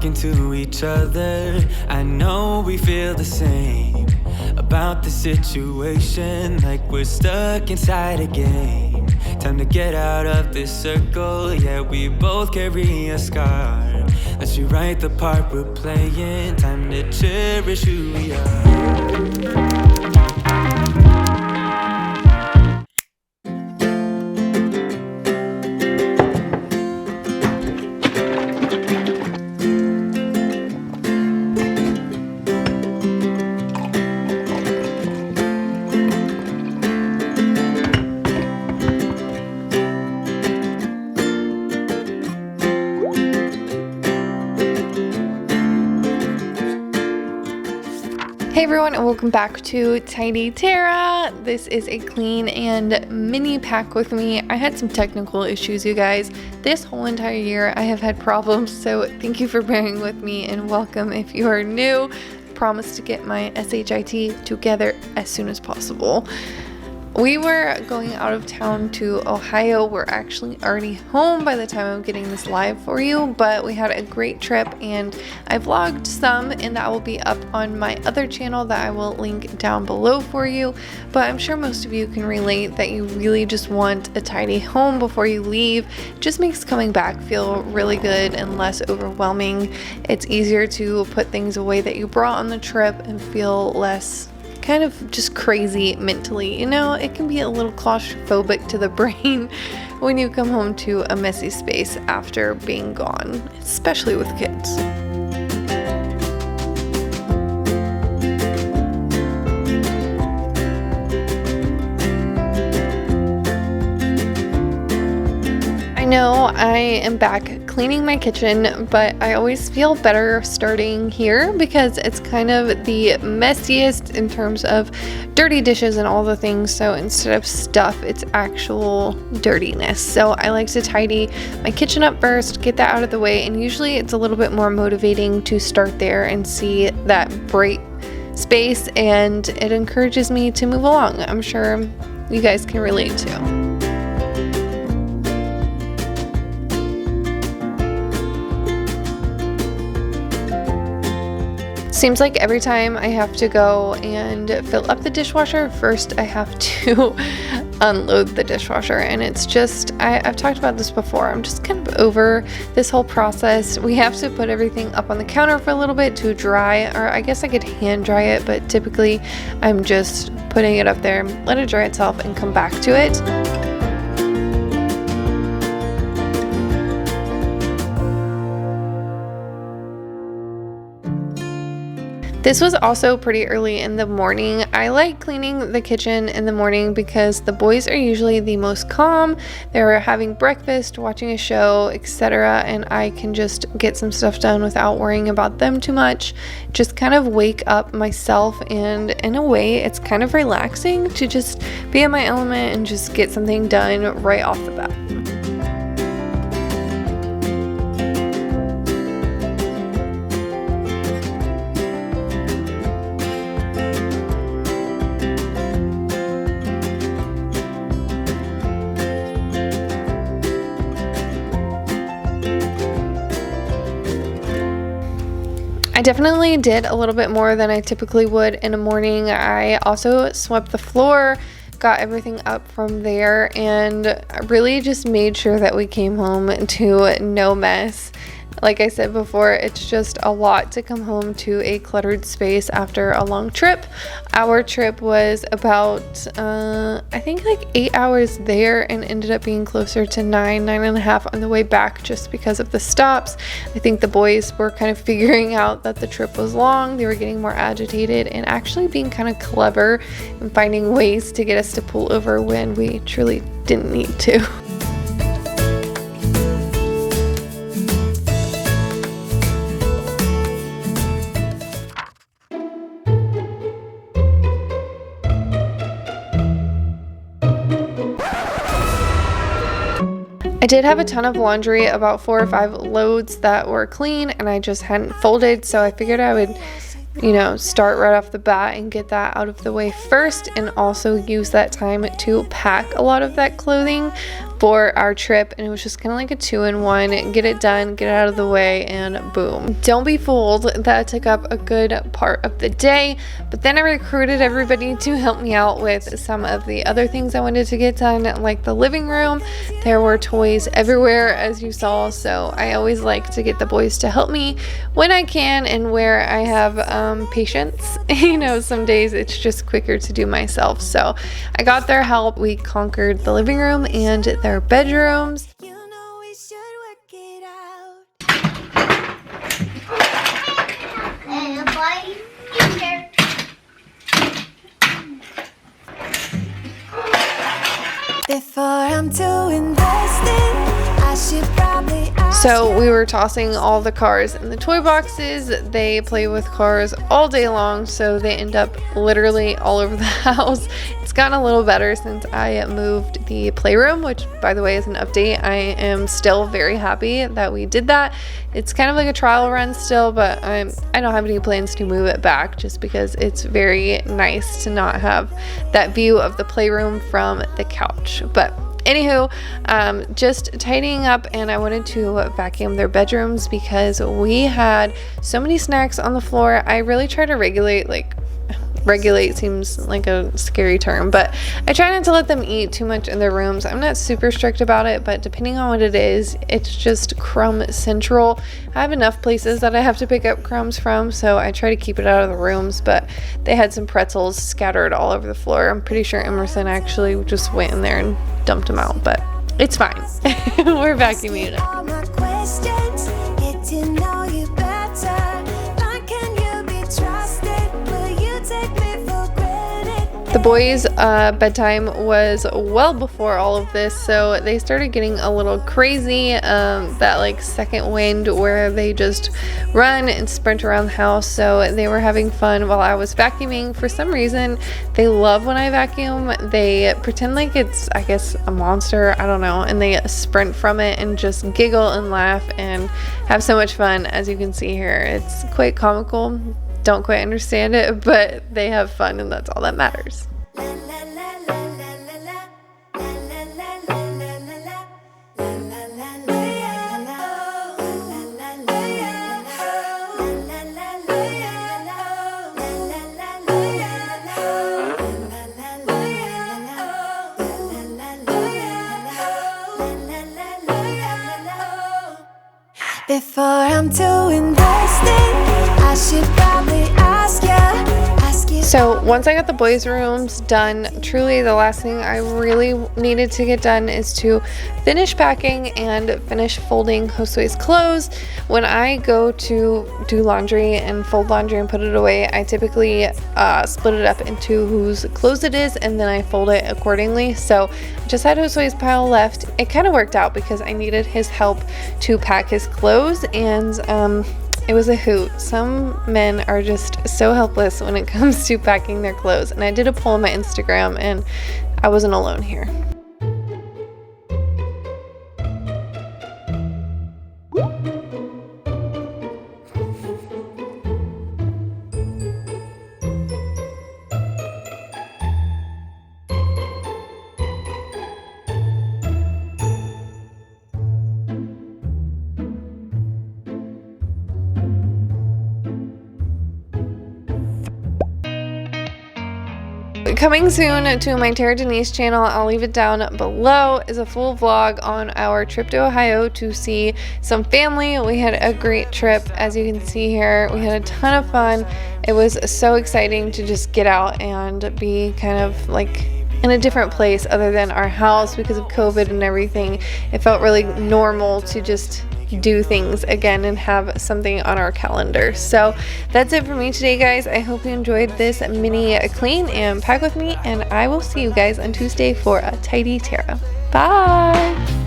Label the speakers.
Speaker 1: talking to each other. I know we feel the same about the situation, like we're stuck inside a game. Time to get out of this circle, yeah, we both carry a scar. Let's rewrite the part we're playing, time to cherish who we are.
Speaker 2: Hey everyone, and welcome back to Tidy Tara. This is a clean and mini pack with me. I had some technical issues, you guys. This whole entire year I have had problems, so thank you for bearing with me and welcome if you are new. I promise to get my SHIT together as soon as possible. We were going out of town to Ohio. We're actually already home by the time I'm getting this live for you, but we had a great trip and I vlogged some, and that will be up on my other channel that I will link down below for you. But I'm sure most of you can relate that you really just want a tidy home before you leave. It just makes coming back feel really good and less overwhelming. It's easier to put things away that you brought on the trip and feel less kind of just crazy mentally. You know, it can be a little claustrophobic to the brain when you come home to a messy space after being gone, especially with kids. I know I am back cleaning my kitchen, but I always feel better starting here because it's kind of the messiest in terms of dirty dishes and all the things. So instead of stuff, it's actual dirtiness. So I like to tidy my kitchen up first, get that out of the way, and usually it's a little bit more motivating to start there and see that bright space, and it encourages me to move along. I'm sure you guys can relate too. Seems like every time I have to go and fill up the dishwasher, first I have to unload the dishwasher, and it's just, I've talked about this before, I'm just kind of over this whole process. We have to put everything up on the counter for a little bit to dry, or I guess I could hand dry it, but typically I'm just putting it up there, let it dry itself, and come back to it. This was also pretty early in the morning. I like cleaning the kitchen in the morning because the boys are usually the most calm. They're having breakfast, watching a show, etc., and I can just get some stuff done without worrying about them too much. Just kind of wake up myself, and in a way it's kind of relaxing to just be in my element and just get something done right off the bat. I definitely did a little bit more than I typically would in a morning. I also swept the floor, got everything up from there, and really just made sure that we came home to no mess. Like I said before, it's just a lot to come home to a cluttered space after a long trip. Our trip was about, I think like 8 hours there, and ended up being closer to 9.5 on the way back just because of the stops. I think the boys were kind of figuring out that the trip was long. They were getting more agitated and actually being kind of clever and finding ways to get us to pull over when we truly didn't need to. I did have a ton of laundry, about 4 or 5 loads that were clean and I just hadn't folded, so I figured I would, you know, start right off the bat and get that out of the way first, and also use that time to pack a lot of that clothing. for our trip, and it was just kind of like a 2-in-1, get it done, get it out of the way, and boom. Don't be fooled, that took up a good part of the day, but then I recruited everybody to help me out with some of the other things I wanted to get done, like the living room. There were toys everywhere, as you saw, so I always like to get the boys to help me when I can and where I have patience. You know, some days it's just quicker to do myself, so I got their help. We conquered the living room and their bedrooms.
Speaker 3: You know we should work it out. Before I'm too invested, I should probably ask.
Speaker 2: So we were tossing all the cars in the toy boxes. They play with cars all day long, so they end up literally all over the house. It's gotten a little better since I moved the playroom, which by the way is an update. I am still very happy that we did that. It's kind of like a trial run still, but I don't have any plans to move it back just because it's very nice to not have that view of the playroom from the couch. But anywho, just tidying up, and I wanted to vacuum their bedrooms because we had so many snacks on the floor. I really try to regulate seems like a scary term, but I try not to let them eat too much in their rooms. I'm not super strict about it, but depending on what it is, it's just crumb central. I have enough places that I have to pick up crumbs from, so I try to keep it out of the rooms, but they had some pretzels scattered all over the floor. I'm pretty sure Emerson actually just went in there and dumped them out, but it's fine. We're vacuuming it up.
Speaker 3: All my questions, get to know you better. How can you be trusted? Will you take me for granted?
Speaker 2: The boys' bedtime was well before all of this, so they started getting a little crazy. That like second wind where they just run and sprint around the house, so they were having fun while I was vacuuming. For some reason, they love when I vacuum. They pretend like it's, I guess, a monster, I don't know, and they sprint from it and just giggle and laugh and have so much fun. As you can see here, it's quite comical. Don't quite understand it, but they have fun, and that's all that matters.
Speaker 3: La la la la la la la. La la la la la la la. La la la la la la. La la la la la. La la la la la. La la la la la. La la la la la. La la la la la. Before I'm too invested, I should probably ask you.
Speaker 2: So once I got the boys' rooms done, truly the last thing I really needed to get done is to finish packing and finish folding Josue's clothes. When I go to do laundry and fold laundry and put it away, I typically split it up into whose clothes it is, and then I fold it accordingly. So just had Josue's pile left. It kind of worked out because I needed his help to pack his clothes, and it was a hoot. Some men are just so helpless when it comes to packing their clothes. And I did a poll on my Instagram, and I wasn't alone here. Coming soon to my Tara Denise channel, I'll leave it down below, is a full vlog on our trip to Ohio to see some family. We had a great trip, as you can see here. We had a ton of fun. It was so exciting to just get out and be kind of like in a different place other than our house because of COVID and everything. It felt really normal to just do things again and have something on our calendar. So that's it for me today, guys. I hope you enjoyed this mini clean and pack with me, and I will see you guys on Tuesday for a tidy Tara. Bye.